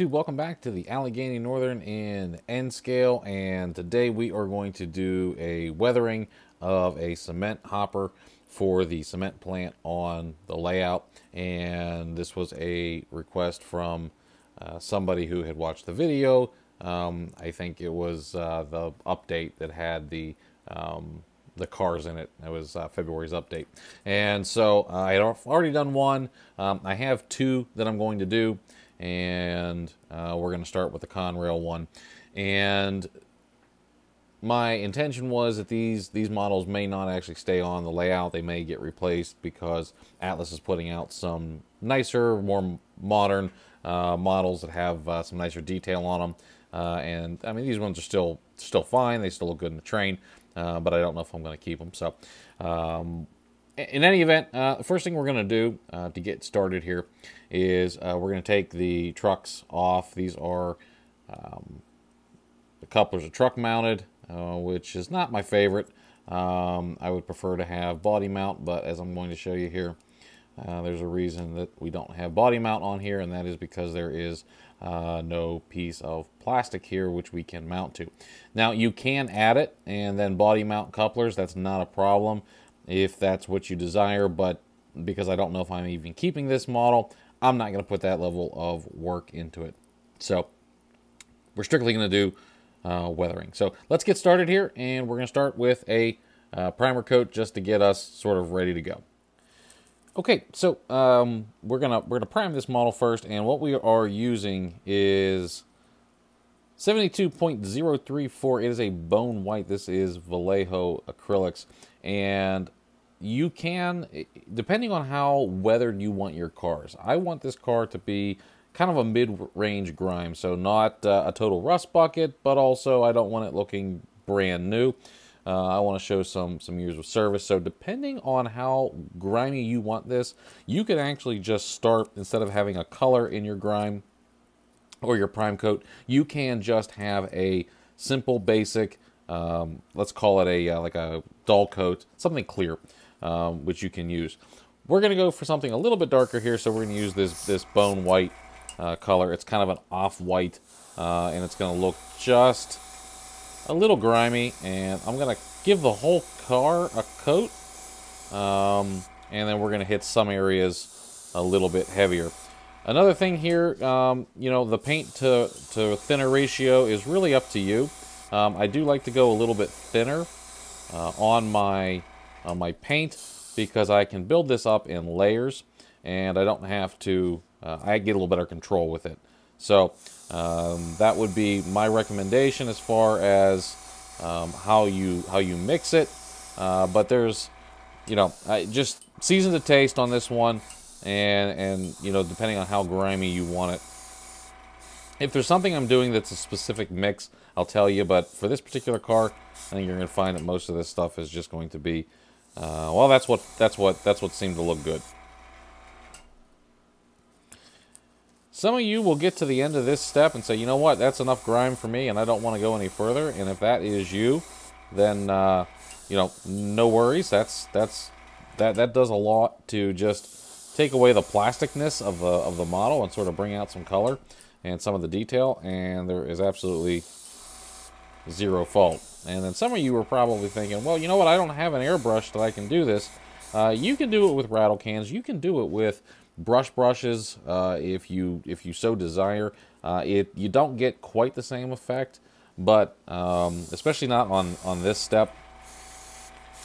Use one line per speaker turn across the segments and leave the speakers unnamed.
YouTube? Welcome back to the Allegheny Northern in N scale, and today we are going to do a weathering of a cement hopper for the cement plant on the layout. And this was a request from somebody who had watched the video. I think it was the update that had the cars in it. It was February's update. And so I had already done one. I have two that I'm going to do, and we're going to start with the Conrail one. And my intention was that these models may not actually stay on the layout. They may get replaced because Atlas is putting out some nicer, more modern models that have some nicer detail on them. And I mean, these ones are still fine. They still look good in the train, but I don't know if I'm going to keep them. So in any event, the first thing we're going to do to get started here is we're going to take the trucks off. These are the couplers are truck mounted, which is not my favorite. I would prefer to have body mount, but as I'm going to show you here, there's a reason that we don't have body mount on here, and that is because there is no piece of plastic here which we can mount to. Now, you can add it and then body mount couplers. That's not a problem if that's what you desire, but because I don't know if I'm even keeping this model, I'm not going to put that level of work into it. So we're strictly going to do weathering. So let's get started here, and we're going to start with a primer coat just to get us sort of ready to go. Okay, so we're gonna prime this model first, and what we are using is 72.034. It is a bone white. This is Vallejo acrylics, and you can, depending on how weathered you want your cars. I want this car to be kind of a mid-range grime, so not a total rust bucket, but also I don't want it looking brand new. I want to show some years of service. So depending on how grimy you want this, you could actually just start, instead of having a color in your grime or your prime coat, you can just have a simple basic, let's call it a like a dull coat, something clear, which you can use. We're going to go for something a little bit darker here, so we're going to use this bone white color. It's kind of an off-white, and it's going to look just a little grimy, and I'm going to give the whole car a coat, and then we're going to hit some areas a little bit heavier. Another thing here, you know, the paint to thinner ratio is really up to you. I do like to go a little bit thinner on my paint, because I can build this up in layers, and I don't have to, I get a little better control with it. So that would be my recommendation as far as how you mix it. But there's, you know, just season to taste on this one, and you know, depending on how grimy you want it. If there's something I'm doing that's a specific mix, I'll tell you. But for this particular car, I think you're going to find that most of this stuff is just going to be, well, that's what seemed to look good. Some of you will get to the end of this step and say, you know what, that's enough grime for me, and I don't want to go any further. And if that is you, then you know, no worries. That does a lot to just take away the plasticness of the model and sort of bring out some color and some of the detail. And there is absolutely zero fault. And then some of you are probably thinking, well, you know what, I don't have an airbrush that I can do this. You can do it with rattle cans. You can do it with brushes, if you so desire. You don't get quite the same effect, but especially not on this step.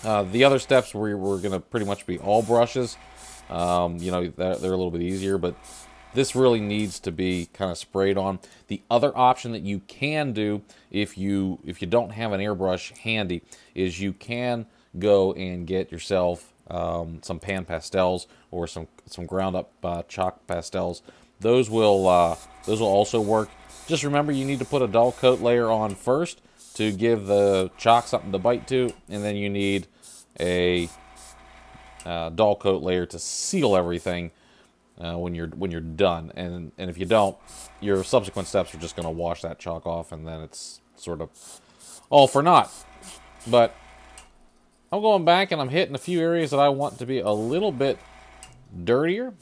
The other steps we're going to pretty much be all brushes. You know, they're a little bit easier, but this really needs to be kind of sprayed on. The other option that you can do if you don't have an airbrush handy is you can go and get yourself some pan pastels or some ground up chalk pastels. Those will also work. Just remember, you need to put a dull coat layer on first to give the chalk something to bite to, and then you need a dull coat layer to seal everything when you're done. And if you don't, your subsequent steps are just going to wash that chalk off, and then it's sort of all for naught. But I'm going back and I'm hitting a few areas that I want to be a little bit dirtier.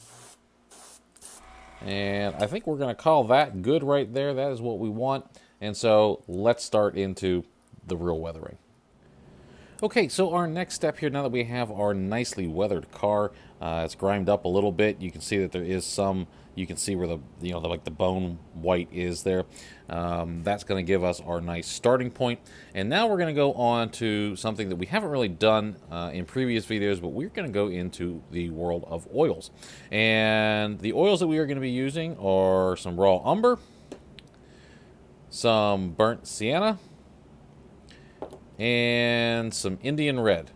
And I think we're going to call that good right there. That is what we want. And so let's start into the real weathering. Okay, so our next step here, now that we have our nicely weathered car, it's grimed up a little bit. You can see that there is some, you can see where the, like the bone white is there. That's going to give us our nice starting point. And now we're going to go on to something that we haven't really done in previous videos, but we're going to go into the world of oils. And the oils that we are going to be using are some raw umber, some burnt sienna, and some Indian red.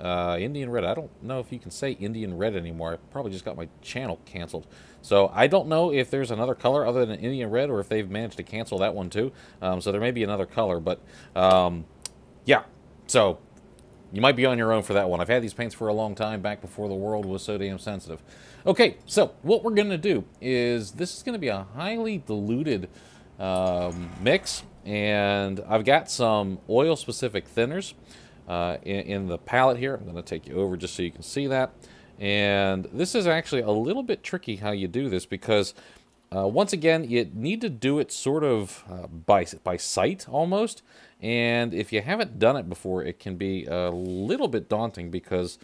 Indian red, I don't know if you can say Indian red anymore. I probably just got my channel canceled. So I don't know if there's another color other than Indian red, or if they've managed to cancel that one too. So there may be another color, but yeah. So you might be on your own for that one. I've had these paints for a long time, back before the world was so damn sensitive. Okay, so what we're going to do is, this is going to be a highly diluted mix, and I've got some oil-specific thinners in the palette here. I'm going to take you over just so you can see that. And this is actually a little bit tricky how you do this, because once again, you need to do it sort of by sight almost. And if you haven't done it before, it can be a little bit daunting, because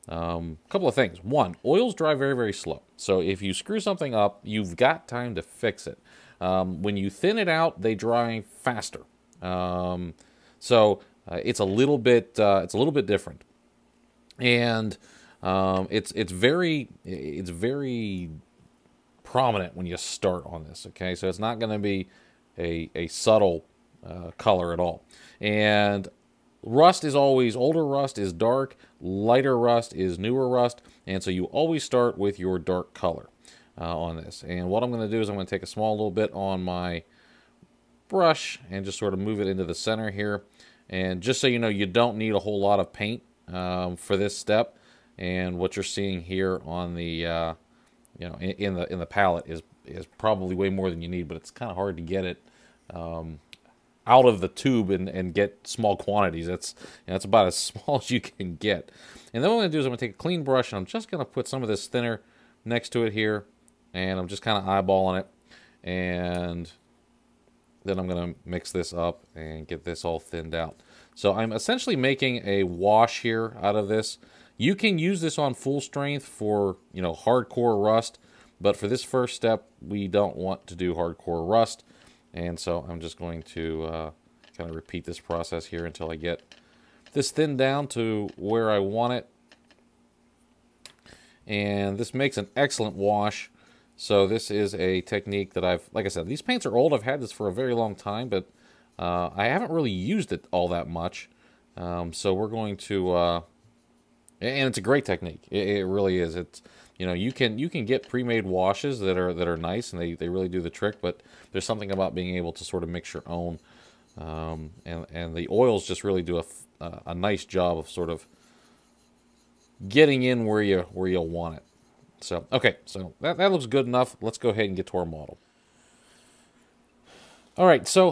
a couple of things. One, oils dry very, very slow. So if you screw something up, you've got time to fix it. When you thin it out, they dry faster. It's a little bit different, and it's very prominent when you start on this. Okay, so it's not going to be a subtle color at all. And rust is always, older rust is dark, lighter rust is newer rust, and so you always start with your dark color on this. And what I'm going to do is I'm going to take a small little bit on my brush and just sort of move it into the center here. And just so you know, you don't need a whole lot of paint for this step. And what you're seeing here on the in the palette is probably way more than you need, but it's kind of hard to get it out of the tube and get small quantities. That's about as small as you can get. And then what I'm going to do is I'm going to take a clean brush, and I'm just going to put some of this thinner next to it here, and I'm just kind of eyeballing it, and then I'm going to mix this up and get this all thinned out. So I'm essentially making a wash here out of this. You can use this on full strength for, hardcore rust, but for this first step, we don't want to do hardcore rust. And so I'm just going to kind of repeat this process here until I get this thinned down to where I want it. And this makes an excellent wash. So this is a technique that like I said, these paints are old. I've had this for a very long time, but I haven't really used it all that much. So we're going to, and it's a great technique. It really is. It's, you can get pre-made washes that are nice, and they really do the trick. But there's something about being able to sort of mix your own, and the oils just really do a nice job of sort of getting in where you'll want it. So, okay, so that looks good enough. Let's go ahead and get to our model. All right, so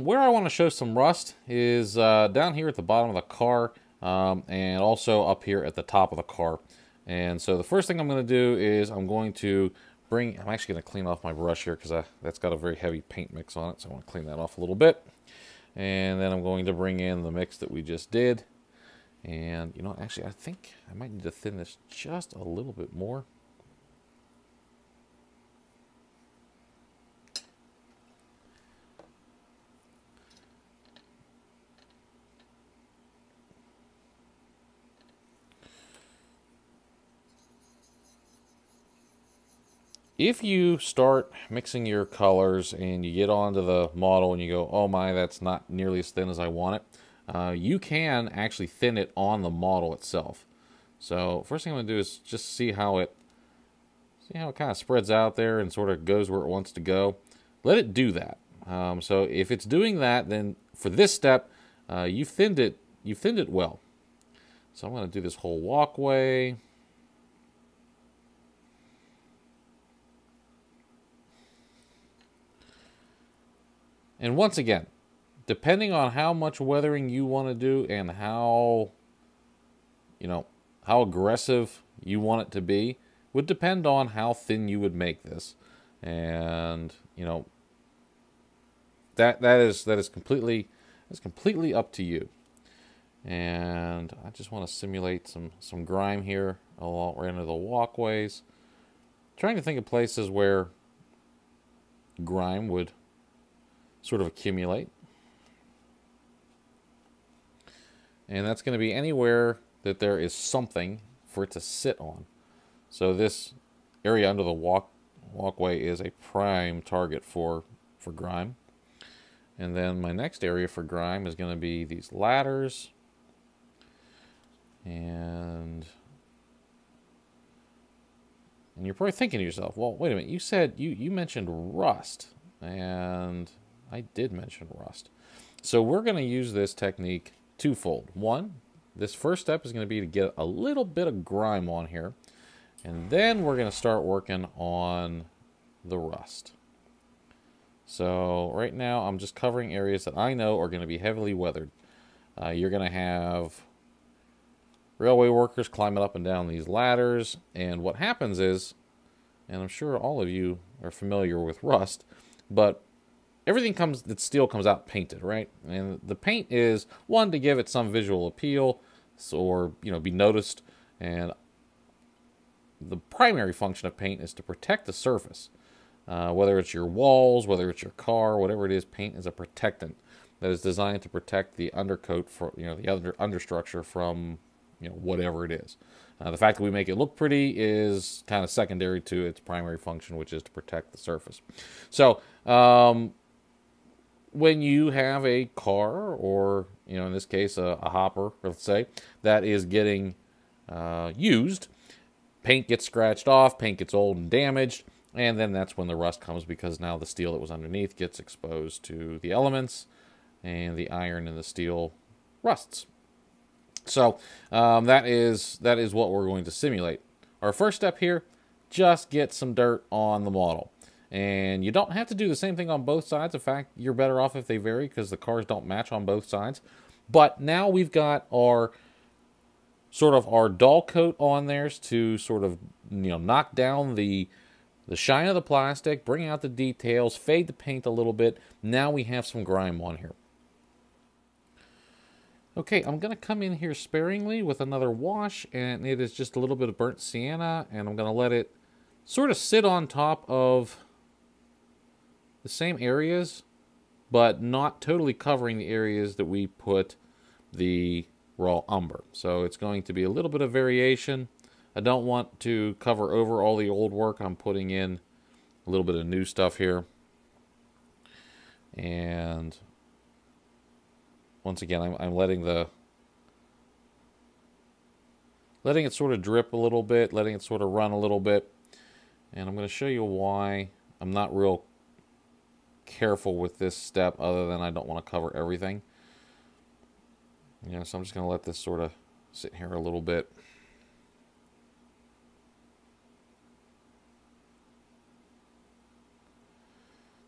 where I want to show some rust is down here at the bottom of the car, and also up here at the top of the car. And so the first thing I'm going to do is I'm actually going to clean off my brush here, because that's got a very heavy paint mix on it, so I want to clean that off a little bit. And then I'm going to bring in the mix that we just did. And, actually, I think I might need to thin this just a little bit more. If you start mixing your colors and you get onto the model and you go, oh my, that's not nearly as thin as I want it, you can actually thin it on the model itself. So first thing I'm going to do is just see how it kind of spreads out there and sort of goes where it wants to go. Let it do that. So if it's doing that, then for this step, you've thinned it well. So I'm going to do this whole walkway. And once again, depending on how much weathering you want to do and how aggressive you want it to be, would depend on how thin you would make this. And you know, that is completely up to you. And I just want to simulate some grime here along right into the walkways. Trying to think of places where grime would sort of accumulate. And that's going to be anywhere that there is something for it to sit on. So this area under the walkway is a prime target for grime. And then my next area for grime is going to be these ladders. And you're probably thinking to yourself, well, wait a minute, you said you mentioned rust. And I did mention rust. So we're going to use this technique twofold. One, this first step is going to be to get a little bit of grime on here. And then we're going to start working on the rust. So right now I'm just covering areas that I know are going to be heavily weathered. You're going to have railway workers climbing up and down these ladders. And what happens is, and I'm sure all of you are familiar with rust, but everything that steel comes out painted, right? And the paint is, one, to give it some visual appeal, or be noticed. And the primary function of paint is to protect the surface. Whether it's your walls, whether it's your car, whatever it is, paint is a protectant that is designed to protect the undercoat, for the understructure from whatever it is. The fact that we make it look pretty is kind of secondary to its primary function, which is to protect the surface. So when you have a car, or in this case a hopper, let's say, that is getting used, paint gets scratched off, paint gets old and damaged, and then that's when the rust comes, because now the steel that was underneath gets exposed to the elements, and the iron in the steel rusts. So that is what we're going to simulate. Our first step here, just get some dirt on the model. And you don't have to do the same thing on both sides. In fact, you're better off if they vary, because the cars don't match on both sides. But now we've got our dull coat on there to sort of knock down the shine of the plastic, bring out the details, fade the paint a little bit. Now we have some grime on here. Okay, I'm going to come in here sparingly with another wash, and it is just a little bit of burnt sienna, and I'm going to let it sort of sit on top of the same areas, but not totally covering the areas that we put the raw umber. So it's going to be a little bit of variation. I don't want to cover over all the old work. I'm putting in a little bit of new stuff here. And once again, I'm letting it sort of drip a little bit, letting it sort of run a little bit. And I'm going to show you why I'm not real careful with this step, other than I don't want to cover everything. So I'm just going to let this sort of sit here a little bit.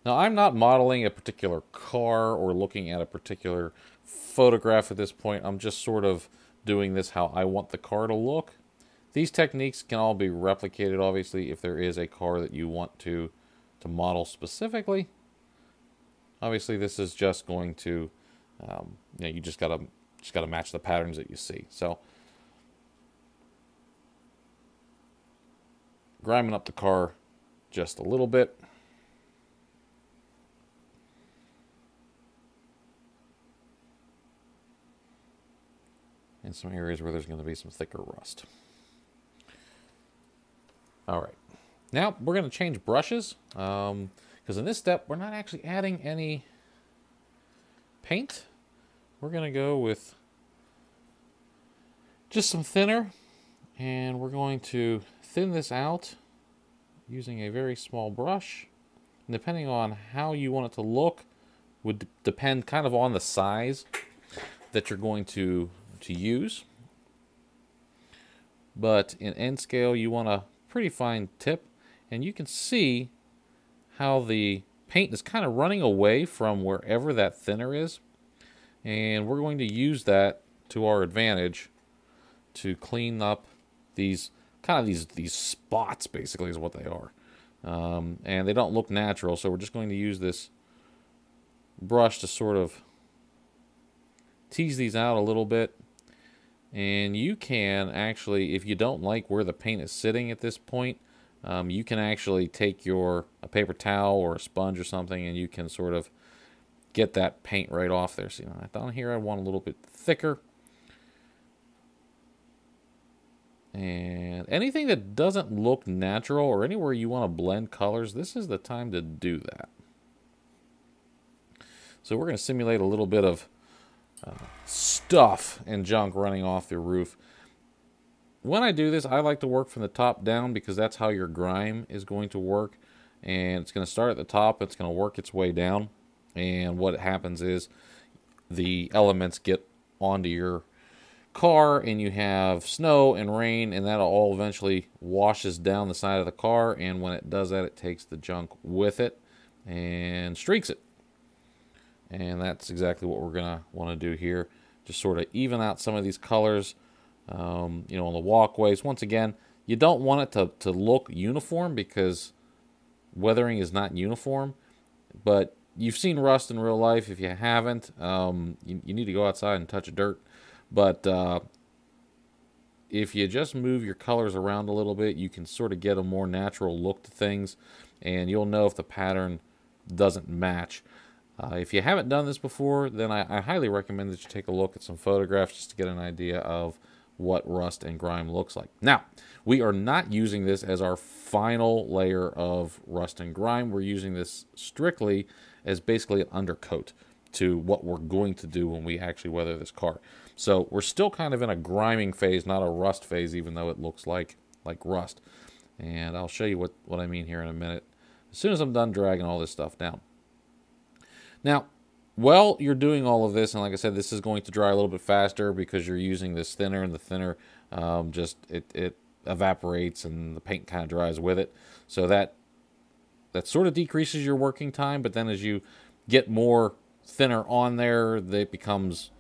Now, I'm not modeling a particular car or looking at a particular photograph at this point. I'm just sort of doing this how I want the car to look. These techniques can all be replicated, obviously, if there is a car that you want to model specifically. Obviously, this is just going to, you just gotta match the patterns that you see. So, griming up the car just a little bit. In some areas where there's going to be some thicker rust. All right. Now we're going to change brushes, because in this step we're not actually adding any paint. We're going to go with just some thinner, and we're going to thin this out using a very small brush. And depending on how you want it to look would depend kind of on the size that you're going to use. But in end scale, you want a pretty fine tip, and you can see how the paint is kind of running away from wherever that thinner is, and we're going to use that to our advantage to clean up these these spots, basically, is what they are. and they don't look natural, so we're just going to use this brush to sort of tease these out a little bit. And you can actually, if you don't like where the paint is sitting at this point, you can actually take a paper towel or a sponge or something, and you can sort of get that paint right off there. See, down here I want a little bit thicker. And anything that doesn't look natural or anywhere you want to blend colors, this is the time to do that. So we're going to simulate a little bit of stuff and junk running off the roof. When I do this, I like to work from the top down because that's how your grime is going to work. And it's going to start at the top, it's going to work its way down. And what happens is the elements get onto your car, and you have snow and rain, and that all eventually washes down the side of the car. And when it does that, it takes the junk with it and streaks it. And that's exactly what we're going to want to do here. Just sort of even out some of these colors, you know, on the walkways. Once again, you don't want it to look uniform because weathering is not uniform. But you've seen rust in real life. If you haven't, you need to go outside and touch dirt. But if you just move your colors around a little bit, you can sort of get a more natural look to things. And you'll know if the pattern doesn't match. If you haven't done this before, then I highly recommend that you take a look at some photographs just to get an idea of what rust and grime looks like. Now, we are not using this as our final layer of rust and grime. We're using this strictly as basically an undercoat to what we're going to do when we actually weather this car. So we're still kind of in a griming phase, not a rust phase, even though it looks like rust. And I'll show you what I mean here in a minute, as soon as I'm done dragging all this stuff down. Now, while you're doing all of this, and like I said, this is going to dry a little bit faster because you're using this thinner, and the thinner it evaporates and the paint kind of dries with it. So that sort of decreases your working time, but then as you get more thinner on there, it becomes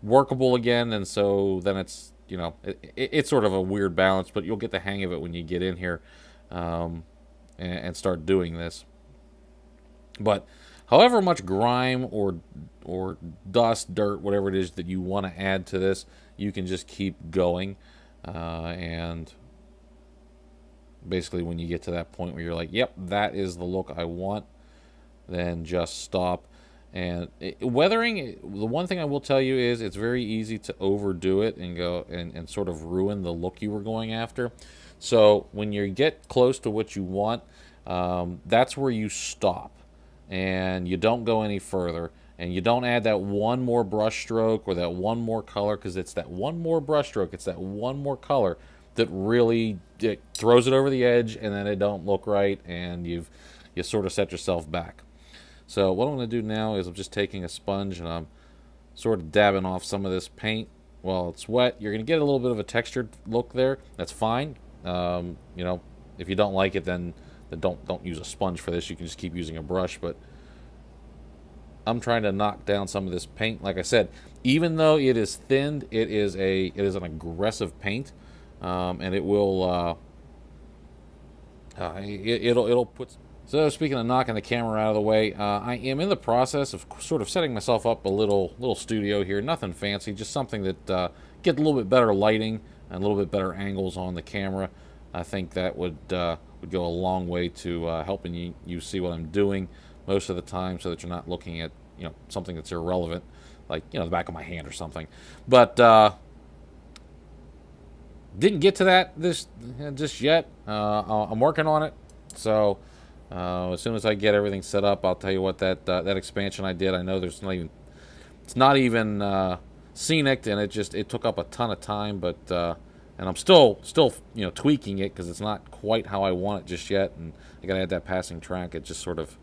workable again, and so then it's, you know, it's sort of a weird balance, but you'll get the hang of it when you get in here and start doing this. But however much grime or dust, dirt, whatever it is that you want to add to this, you can just keep going. And basically when you get to that point where you're like, yep, that is the look I want, then just stop. And weathering, the one thing I will tell you is it's very easy to overdo it and go and sort of ruin the look you were going after. So when you get close to what you want, that's where you stop. And you don't go any further, and you don't add that one more brush stroke or that one more color, because it's that one more brush stroke, it's that one more color that really throws it over the edge, and then it don't look right, and you sort of set yourself back. So what I'm going to do now is I'm just taking a sponge and I'm sort of dabbing off some of this paint while it's wet. You're going to get a little bit of a textured look there. That's fine. You know, if you don't like it, then don't use a sponge for this. You can just keep using a brush. But I'm trying to knock down some of this paint. Like I said, even though it is thinned, it is an aggressive paint, and it will it'll put. So speaking of knocking the camera out of the way, I am in the process of sort of setting myself up a little studio here. Nothing fancy, just something that get a little bit better lighting and a little bit better angles on the camera. I think that would go a long way to helping you see what I'm doing most of the time, so that you're not looking at, you know, something that's irrelevant, like, you know, the back of my hand or something. But didn't get to that just yet. I'm working on it, so as soon as I get everything set up, I'll tell you what that expansion I did. I know it's not even scenic, and it took up a ton of time, but and I'm still you know, tweaking it because it's not quite how I want it just yet, and I gotta add that passing track. It just sort of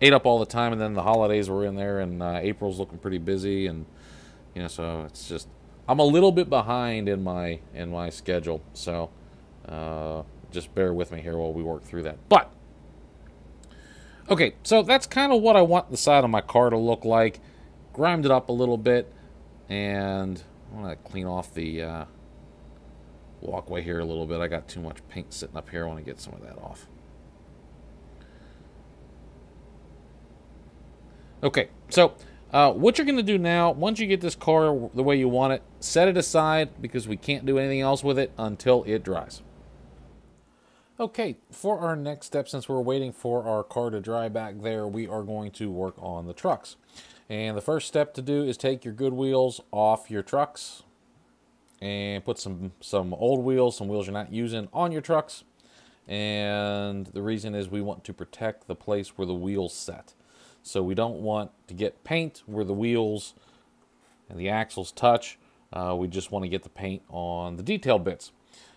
ate up all the time, and then the holidays were in there, and April's looking pretty busy, and you know, so it's just I'm a little bit behind in my schedule, so just bear with me here while we work through that. But okay, so that's kind of what I want the side of my car to look like. Grimed it up a little bit, and I want to clean off the walkway here a little bit. I got too much paint sitting up here. I want to get some of that off. Okay, so what you're going to do now, once you get this car the way you want it, set it aside because we can't do anything else with it until it dries. Okay, for our next step, since we're waiting for our car to dry back there, we are going to work on the trucks. And the first step to do is take your good wheels off your trucks and put some old wheels, some wheels you're not using, on your trucks. And the reason is we want to protect the place where the wheels set. So we don't want to get paint where the wheels and the axles touch. We just want to get the paint on the detail bits.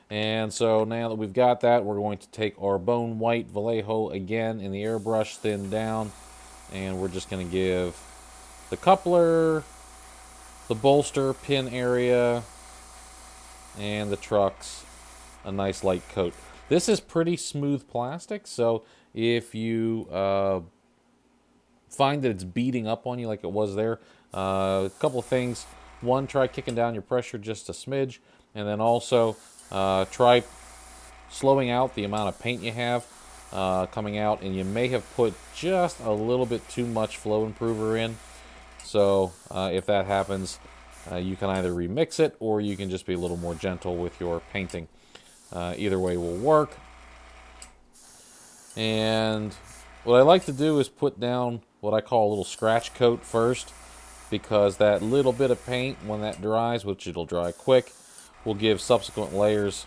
And so now that we've got that, we're going to take our bone white Vallejo again in the airbrush, thin down, and we're just going to give the coupler, the bolster pin area, and the trucks a nice light coat. This is pretty smooth plastic, so if you find that it's beating up on you like it was there, a couple of things. One, try kicking down your pressure just a smidge, and then also try slowing out the amount of paint you have coming out, and you may have put just a little bit too much flow improver in. So if that happens, you can either remix it or you can just be a little more gentle with your painting. Either way will work. And what I like to do is put down what I call a little scratch coat first, because that little bit of paint, when that dries, which it'll dry quick, will give subsequent layers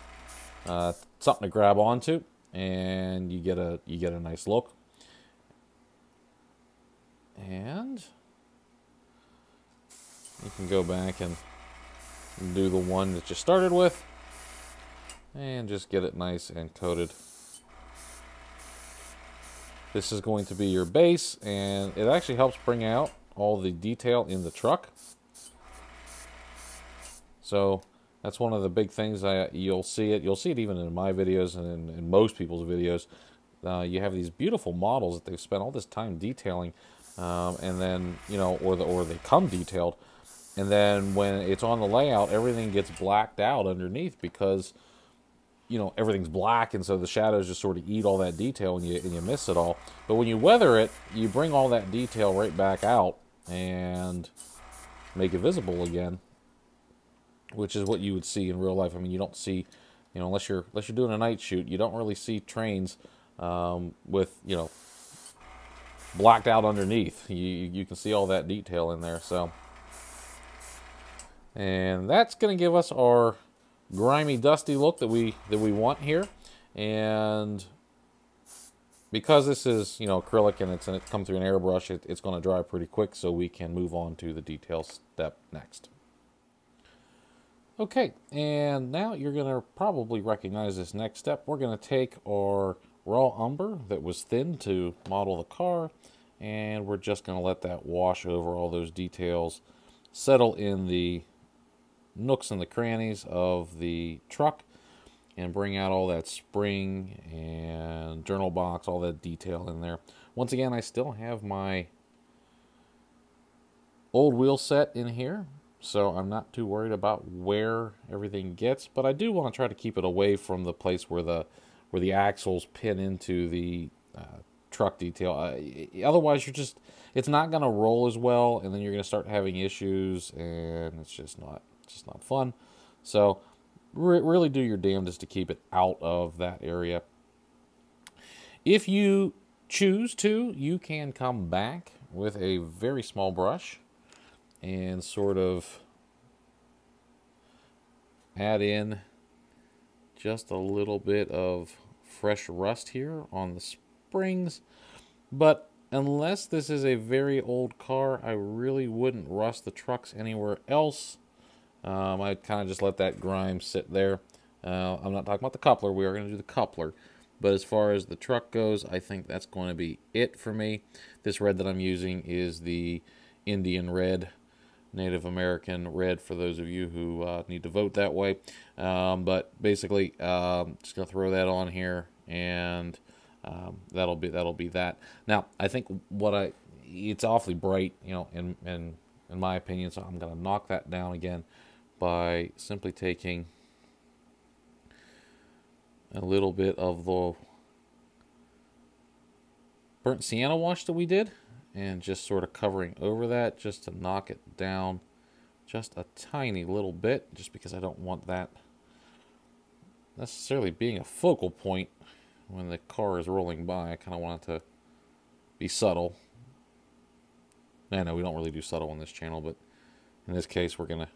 something to grab onto, and you get a nice look. And you can go back and do the one that you started with, and just get it nice and coated. This is going to be your base, and it actually helps bring out all the detail in the truck. So that's one of the big things. You'll see it even in my videos and in most people's videos. You have these beautiful models that they've spent all this time detailing, and then, you know, or they come detailed, and then when it's on the layout, everything gets blacked out underneath because, you know, everything's black, and so the shadows just sort of eat all that detail, and you miss it all. But when you weather it, you bring all that detail right back out and make it visible again, which is what you would see in real life. I mean, you don't see, you know, unless you're doing a night shoot, you don't really see trains with, you know, blacked out underneath. You can see all that detail in there. So, and that's going to give us our grimy, dusty look that we want here. And because this is, you know, acrylic and it comes through an airbrush, it's going to dry pretty quick, so we can move on to the detail step next. Okay, and now you're going to probably recognize this next step. We're going to take our raw umber that was thinned to model the car, and we're just going to let that wash over all those details, settle in the nooks and the crannies of the truck, and bring out all that spring and journal box, all that detail in there. Once again, I still have my old wheel set in here, so I'm not too worried about where everything gets, but I do want to try to keep it away from the place where the axles pin into the truck detail. Otherwise, it's not going to roll as well, and then you're going to start having issues, and it's just not fun. So really do your damnedest to keep it out of that area. If you choose to, you can come back with a very small brush and sort of add in just a little bit of fresh rust here on the springs. But unless this is a very old car, I really wouldn't rust the trucks anywhere else. I'd kind of just let that grime sit there. I'm not talking about the coupler. We are going to do the coupler. But as far as the truck goes, I think that's going to be it for me. This red that I'm using is the Indian red, Native American red, for those of you who need to vote that way. But basically, just going to throw that on here, and that'll be that. Now, I think it's awfully bright, you know, in my opinion, so I'm going to knock that down again by simply taking a little bit of the burnt sienna wash that we did and just sort of covering over that just to knock it down just a tiny little bit, just because I don't want that necessarily being a focal point when the car is rolling by. I kind of want it to be subtle. I know we don't really do subtle on this channel, but in this case we're gonna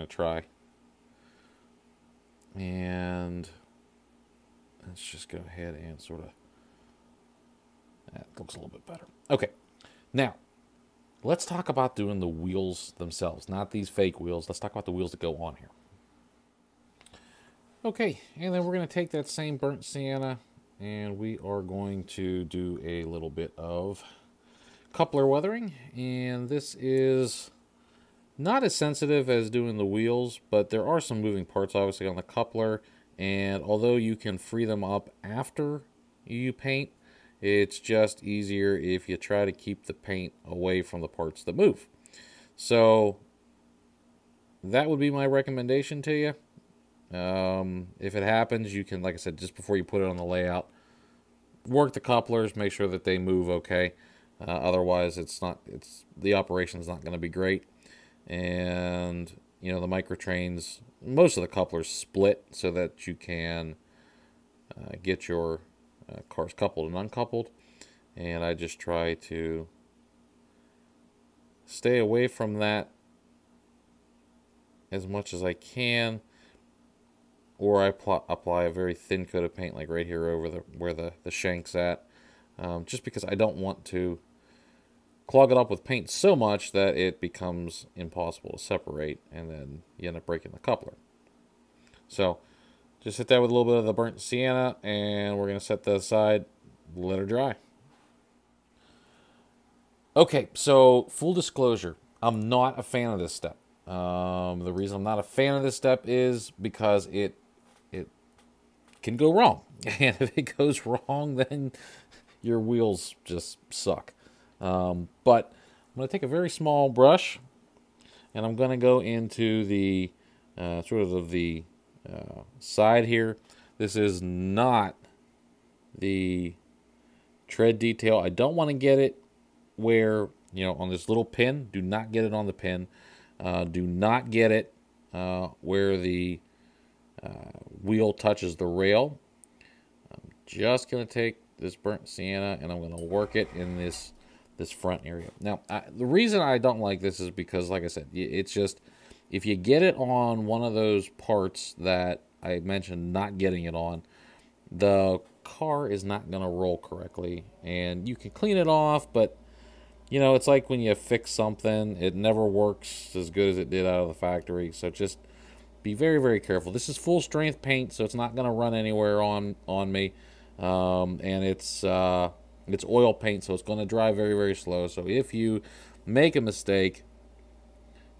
try. And let's just go ahead and sort of, that looks a little bit better. Okay, now let's talk about doing the wheels themselves, not these fake wheels. Let's talk about the wheels that go on here. Okay, and then we're going to take that same burnt sienna and we are going to do a little bit of coupler weathering. And this is not as sensitive as doing the wheels, but there are some moving parts obviously on the coupler. And although you can free them up after you paint, it's just easier if you try to keep the paint away from the parts that move. So that would be my recommendation to you. If it happens, you can, like I said, just before you put it on the layout, work the couplers, make sure that they move okay. Otherwise, the operation's not going to be great. And you know, the microtrains, most of the couplers split so that you can get your cars coupled and uncoupled. And I just try to stay away from that as much as I can, or I apply a very thin coat of paint, like right here over where the shank's at, just because I don't want to clog it up with paint so much that it becomes impossible to separate, and then you end up breaking the coupler. So just hit that with a little bit of the burnt sienna, and we're going to set that aside, let her dry. Okay, so full disclosure, I'm not a fan of this step. The reason I'm not a fan of this step is because it can go wrong. And if it goes wrong, then your wheels just suck. But I'm going to take a very small brush, and I'm going to go into the sort of the side here. This is not the tread detail. I don't want to get it where, you know, on this little pin. Do not get it on the pin. Do not get it where the wheel touches the rail. I'm just going to take this burnt sienna and I'm going to work it in this front area. Now, the reason I don't like this is because, like I said, it's just, if you get it on one of those parts that I mentioned not getting it on, the car is not going to roll correctly. And you can clean it off, but you know, it's like when you fix something, it never works as good as it did out of the factory. So just be very, very careful. This is full strength paint, so it's not going to run anywhere on me. And it's oil paint, so it's going to dry very, very slow. So if you make a mistake,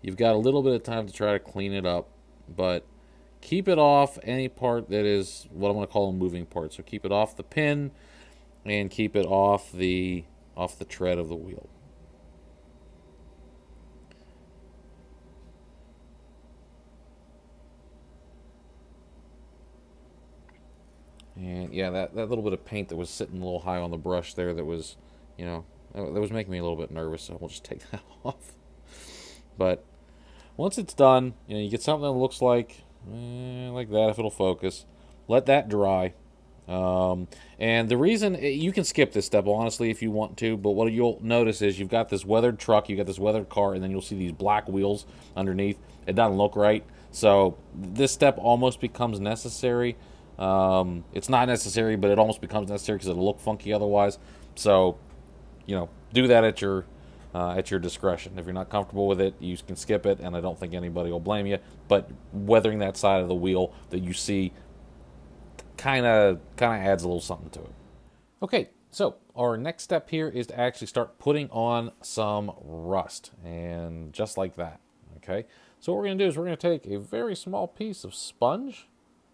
you've got a little bit of time to try to clean it up. But keep it off any part that is what I'm going to call a moving part. So keep it off the pin and keep it off the tread of the wheel. And yeah, that little bit of paint that was sitting a little high on the brush there, that was, you know, that was making me a little bit nervous, so we'll just take that off. But once it's done, you know, you get something that looks like that, if it'll focus. Let that dry. And the reason, you can skip this step, honestly, if you want to, but what you'll notice is you've got this weathered truck, you've got this weathered car, and then you'll see these black wheels underneath. It doesn't look right. So this step almost becomes necessary. It's not necessary, but it almost becomes necessary because it'll look funky otherwise. So, you know, do that at your discretion. If you're not comfortable with it, you can skip it, and I don't think anybody will blame you. But weathering that side of the wheel that you see kind of adds a little something to it. Okay, so our next step here is to actually start putting on some rust, and just like that. Okay, so what we're going to do is we're going to take a very small piece of sponge,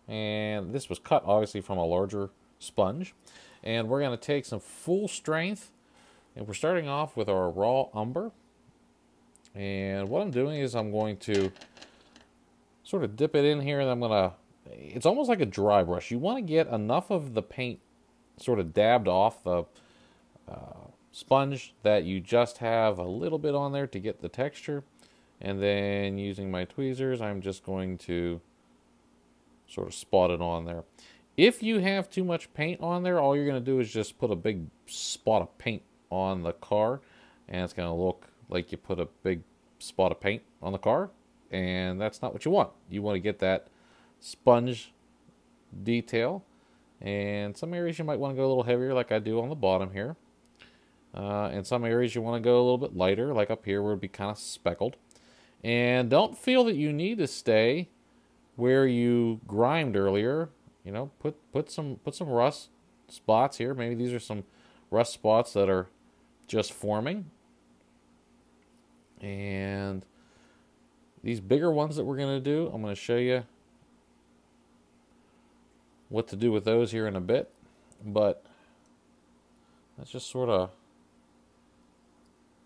and this was cut obviously from a larger sponge, and we're going to take some full strength, and we're starting off with our raw umber. And what I'm doing is I'm going to sort of dip it in here, and I'm going to, it's almost like a dry brush. You want to get enough of the paint sort of dabbed off the sponge that you just have a little bit on there to get the texture. And then using my tweezers, I'm just going to sort of spot it on there. If you have too much paint on there, all you're going to do is just put a big spot of paint on the car, and it's going to look like you put a big spot of paint on the car, and that's not what you want. You want to get that sponge detail, and some areas you might want to go a little heavier like I do on the bottom here. And some areas you want to go a little bit lighter, like up here where it would be kind of speckled. And don't feel that you need to stay where you grimed earlier. You know, put some rust spots here. Maybe these are some rust spots that are just forming. And these bigger ones that we're going to do, I'm going to show you what to do with those here in a bit. But let's just sort of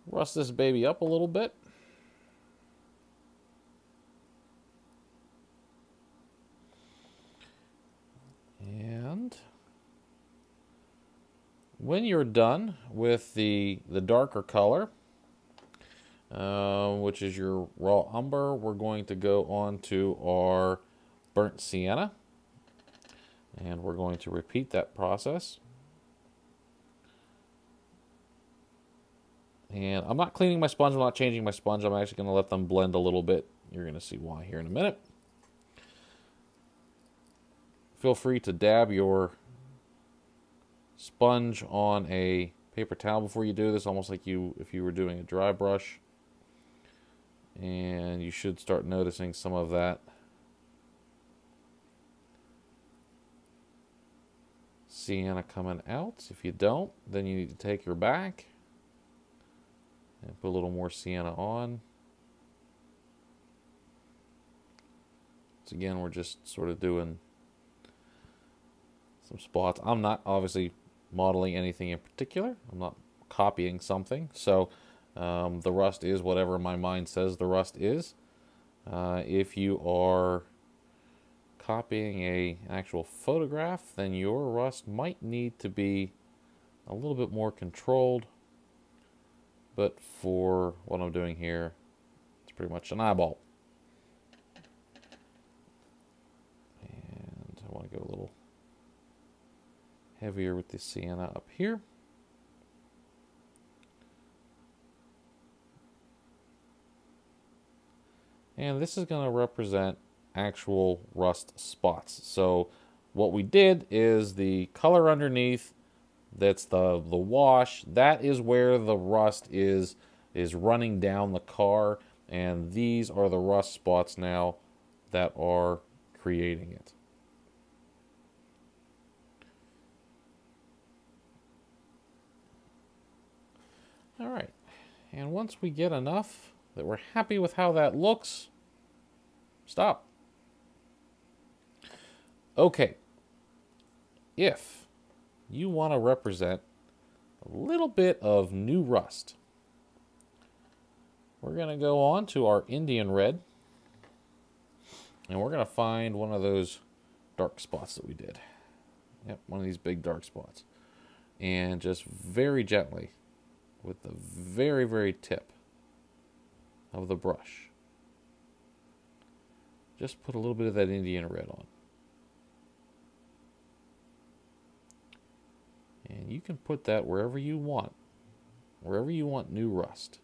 rust this baby up a little bit. And when you're done with the darker color, which is your raw umber, we're going to go on to our burnt sienna. And we're going to repeat that process. And I'm not cleaning my sponge, I'm not changing my sponge, I'm actually going to let them blend a little bit. You're going to see why here in a minute. Feel free to dab your sponge on a paper towel before you do this, almost like if you were doing a dry brush. And you should start noticing some of that sienna coming out. If you don't, then you need to take your back and put a little more sienna on. So again, we're just sort of doing some spots. I'm not obviously modeling anything in particular. I'm not copying something. So the rust is whatever my mind says the rust is. If you are copying an actual photograph, then your rust might need to be a little bit more controlled. But for what I'm doing here, it's pretty much an eyeball. And I want to go a little heavier with the sienna up here. And this is going to represent actual rust spots. So what we did is the color underneath, that's the wash, that is where the rust is running down the car, and these are the rust spots now that are creating it. All right, and once we get enough that we're happy with how that looks, stop. Okay, if you want to represent a little bit of new rust, we're going to go on to our Indian red, and we're going to find one of those dark spots that we did. Yep, one of these big dark spots. And just very gently, with the very, very tip of the brush, just put a little bit of that Indian red on. And you can put that wherever you want new rust.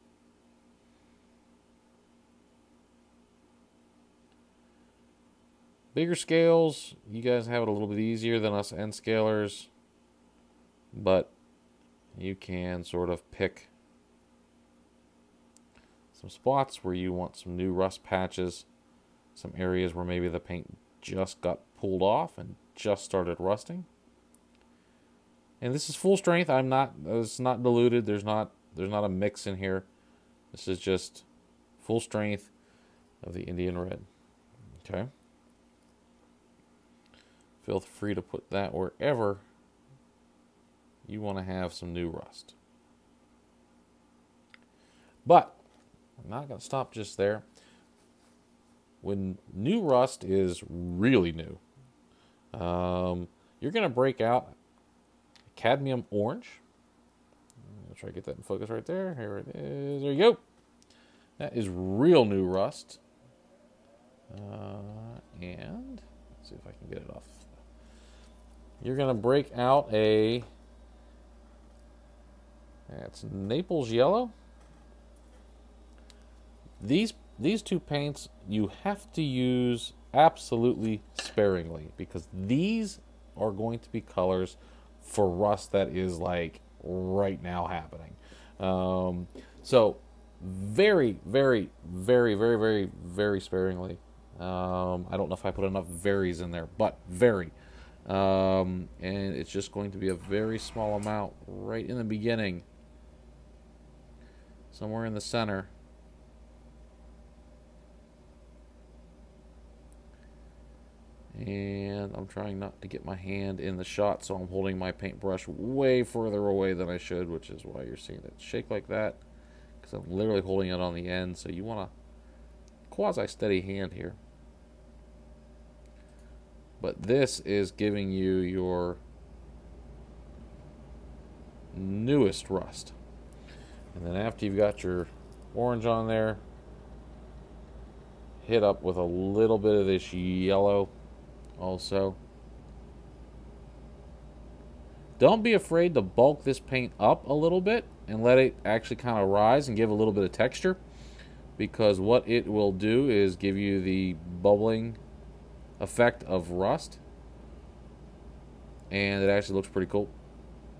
Bigger scales, you guys have it a little bit easier than us N scalers, but you can sort of pick some spots where you want some new rust patches, some areas where maybe the paint just got pulled off and just started rusting. And this is full strength. It's not diluted. There's not a mix in here. This is just full strength of the Indian red. Okay. Feel free to put that wherever you want to have some new rust. But I'm not going to stop just there. When new rust is really new, you're going to break out cadmium orange. I'll try to get that in focus right there. Here it is. There you go. That is real new rust. And let's see if I can get it off. You're going to break out a, that's Naples yellow. These two paints you have to use absolutely sparingly, because these are going to be colors for rust that is like right now happening. So very, very, very, very, very, very sparingly. I don't know if I put enough varies in there, but very. And it's just going to be a very small amount right in the beginning, somewhere in the center. And I'm trying not to get my hand in the shot, so I'm holding my paintbrush way further away than I should, which is why you're seeing it shake like that, because I'm literally holding it on the end. So you want a quasi-steady hand here. But this is giving you your newest rust. And then after you've got your orange on there, hit up with a little bit of this yellow also. Don't be afraid to bulk this paint up a little bit and let it actually kind of rise and give a little bit of texture, because what it will do is give you the bubbling effect of rust, and it actually looks pretty cool.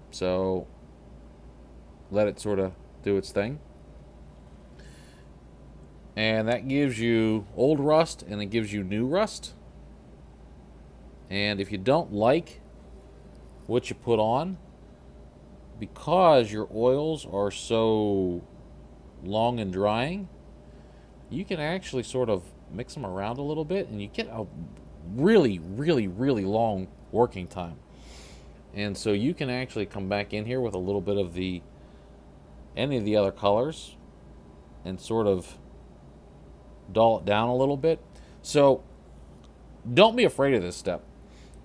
So let it sort of do its thing, and that gives you old rust and it gives you new rust. And if you don't like what you put on, because your oils are so long and drying, you can actually sort of mix them around a little bit and you get a really, really, really long working time. And so you can actually come back in here with a little bit of any of the other colors and sort of dull it down a little bit. So don't be afraid of this step,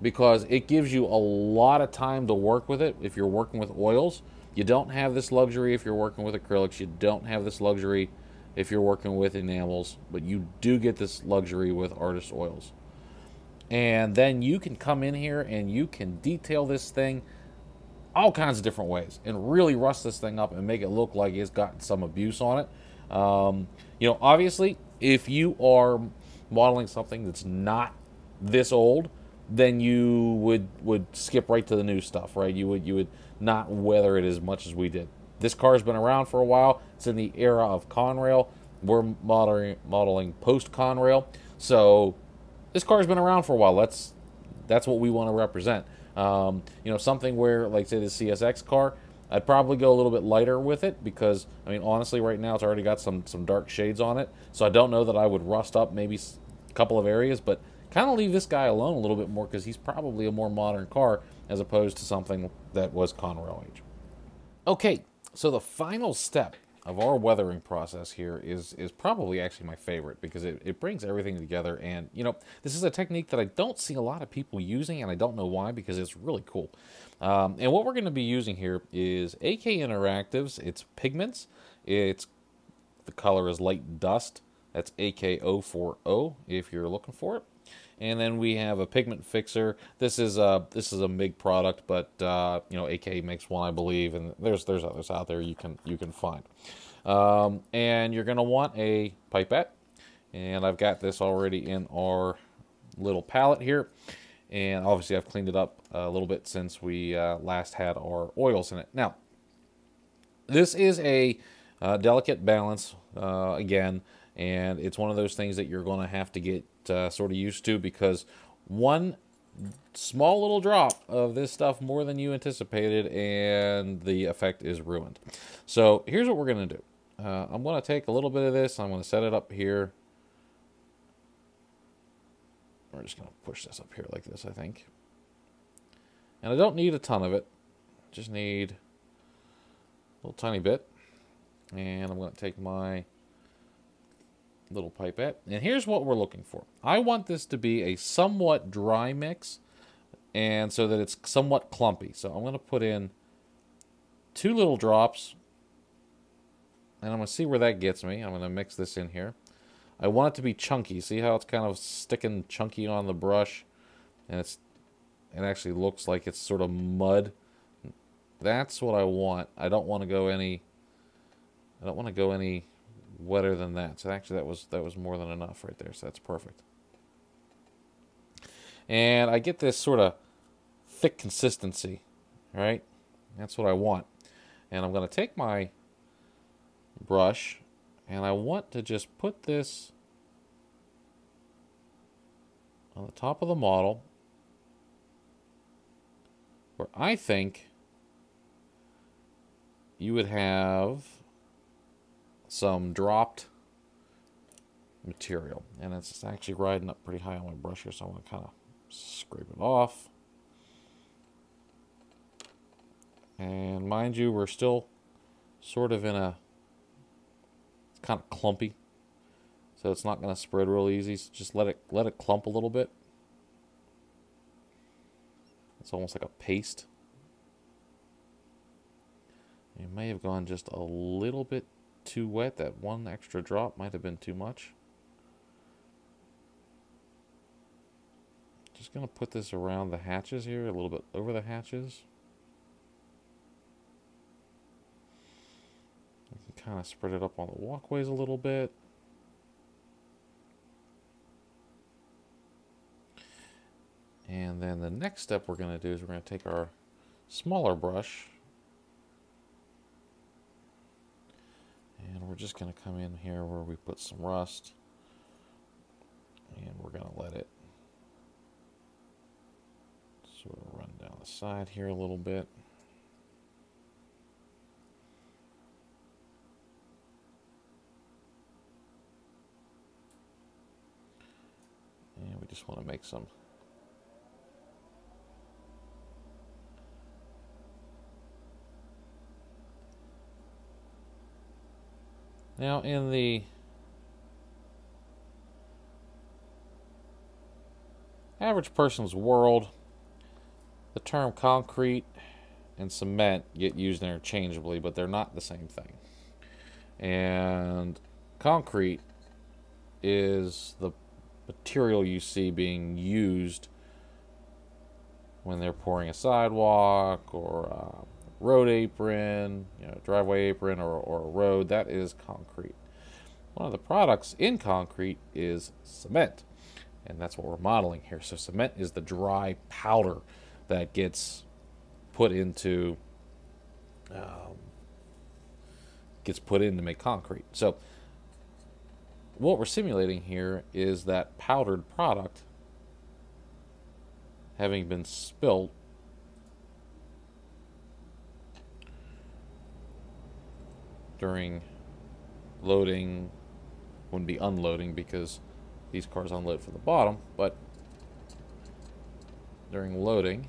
because it gives you a lot of time to work with it if you're working with oils. You don't have this luxury if you're working with acrylics. You don't have this luxury if you're working with enamels, but you do get this luxury with artist oils. And then you can come in here and you can detail this thing all kinds of different ways and really rust this thing up and make it look like it's got some abuse on it. You know, obviously, if you are modeling something that's not this old, then you would skip right to the new stuff, right? You would not weather it as much as we did. This car's been around for a while. It's in the era of Conrail. We're modeling post Conrail, so this car's been around for a while. That's what we want to represent. You know, something where, like, say, the CSX car, I'd probably go a little bit lighter with it, because, I mean, honestly, right now it's already got some dark shades on it. So I don't know that I would rust up maybe a couple of areas, but kind of leave this guy alone a little bit more, because he's probably a more modern car as opposed to something that was Conrail age. Okay, so the final step of our weathering process here is probably actually my favorite, because it brings everything together. And, you know, this is a technique that I don't see a lot of people using, and I don't know why, because it's really cool. And what we're going to be using here is AK Interactives. It's pigments. The color is light dust. That's AK040 if you're looking for it. And then we have a pigment fixer. This is a MIG product, but you know, AK makes one, I believe, and there's others out there you can find. And you're gonna want a pipette, and I've got this already in our little palette here. And obviously I've cleaned it up a little bit since we last had our oils in it. Now, this is a delicate balance again, and it's one of those things that you're going to have to get sort of used to, because one small little drop of this stuff more than you anticipated and the effect is ruined. So here's what we're going to do. I'm going to take a little bit of this. I'm going to set it up here. We're just going to push this up here like this, I think. And I don't need a ton of it. Just need a little tiny bit. And I'm going to take my little pipette. And here's what we're looking for. I want this to be a somewhat dry mix, and so that it's somewhat clumpy. So I'm going to put in 2 little drops, and I'm going to see where that gets me. I'm going to mix this in here. I want it to be chunky. See how it's kind of sticking chunky on the brush, and it actually looks like it's sort of mud. That's what I want. I don't want to go any wetter than that. So actually that was more than enough right there. So that's perfect. And I get this sort of thick consistency, right? That's what I want. And I'm going to take my brush and I want to just put this on the top of the model where I think you would have some dropped material. And it's actually riding up pretty high on my brush here, so I'm going to kind of scrape it off. And mind you, we're still sort of in a, it's kind of clumpy, so it's not going to spread real easy. So just let it clump a little bit. It's almost like a paste. It may have gone just a little bit too wet. That one extra drop might have been too much. Just going to put this around the hatches here, a little bit over the hatches. You can kind of spread it up on the walkways a little bit. And then the next step we're going to do is we're going to take our smaller brush and we're just going to come in here where we put some rust and we're going to let it sort of run down the side here a little bit. And we just want to make some now in the average person's world, the term concrete and cement get used interchangeably, but they're not the same thing. And concrete is the material you see being used when they're pouring a sidewalk or a road apron, driveway apron or a road. That is concrete. One of the products in concrete is cement, and that's what we're modeling here. So cement is the dry powder that gets put in to make concrete. So what we're simulating here is that powdered product having been spilt during loading. Wouldn't be unloading because these cars unload from the bottom, but during loading.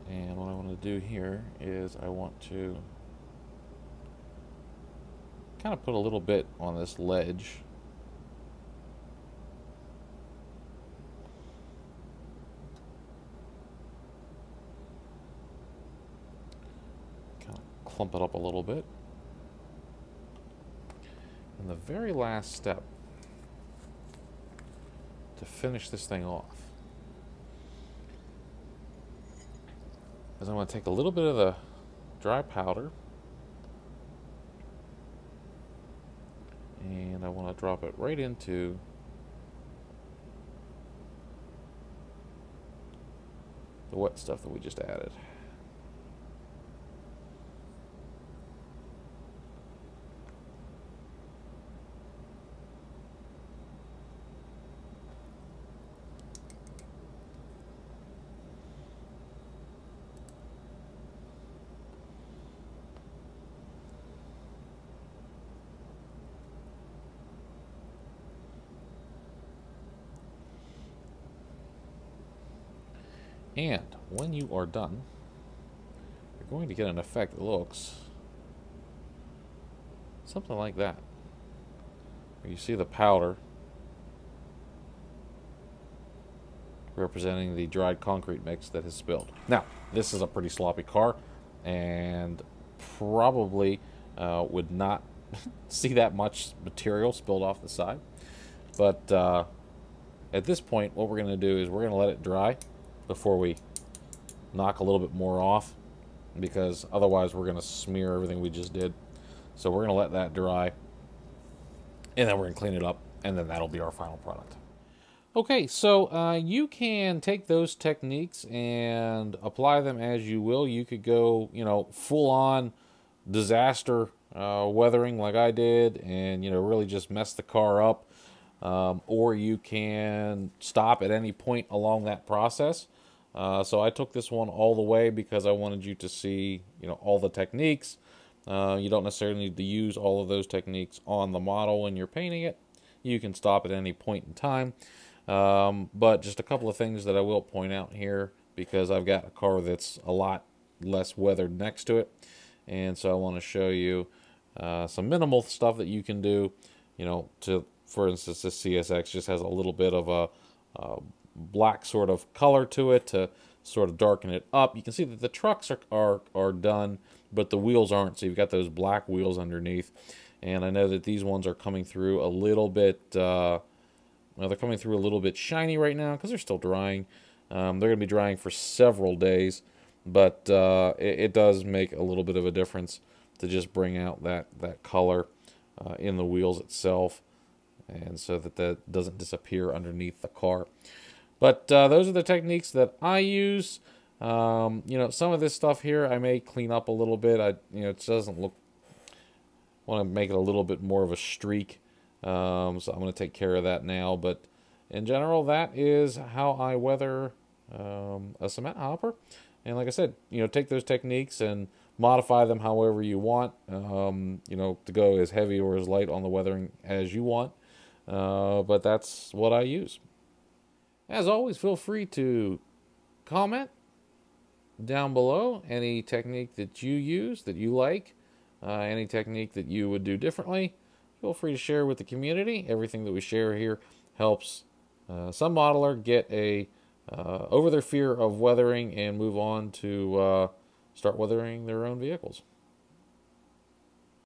And what I want to do here is I want to kind of put a little bit on this ledge. Kind of clump it up a little bit. And the very last step to finish this thing off is I'm going to take a little bit of the dry powder and I want to drop it right into the wet stuff that we just added. And when you are done, you're going to get an effect that looks something like that. Where you see the powder representing the dried concrete mix that has spilled. Now, this is a pretty sloppy car, and probably would not see that much material spilled off the side. But at this point, what we're going to do is we're going to let it dry before we knock a little bit more off, because otherwise we're going to smear everything we just did. So we're going to let that dry, and then we're going to clean it up, and then that'll be our final product. Okay, so you can take those techniques and apply them as you will. You could go, full on disaster weathering like I did, and really just mess the car up, or you can stop at any point along that process. So I took this one all the way because I wanted you to see, all the techniques. You don't necessarily need to use all of those techniques on the model when you're painting it. You can stop at any point in time. But just a couple of things that I will point out here, because I've got a car that's a lot less weathered next to it. And so I want to show you some minimal stuff that you can do, for instance, this CSX just has a little bit of a black sort of color to it to sort of darken it up. You can see that the trucks are done, but the wheels aren't. So you've got those black wheels underneath. And I know that these ones are coming through a little bit, well, they're coming through a little bit shiny right now because they're still drying. They're going to be drying for several days, but it does make a little bit of a difference to just bring out that color in the wheels itself, and so that doesn't disappear underneath the car. But those are the techniques that I use. Some of this stuff here I may clean up a little bit. It doesn't look. Want to make it a little bit more of a streak. So I'm going to take care of that now. But in general, that is how I weather a cement hopper. And like I said, take those techniques and modify them however you want. To go as heavy or as light on the weathering as you want. But that's what I use. As always, feel free to comment down below any technique that you use, that you like, any technique that you would do differently. Feel free to share with the community. Everything that we share here helps some modeler get over their fear of weathering and move on to start weathering their own vehicles.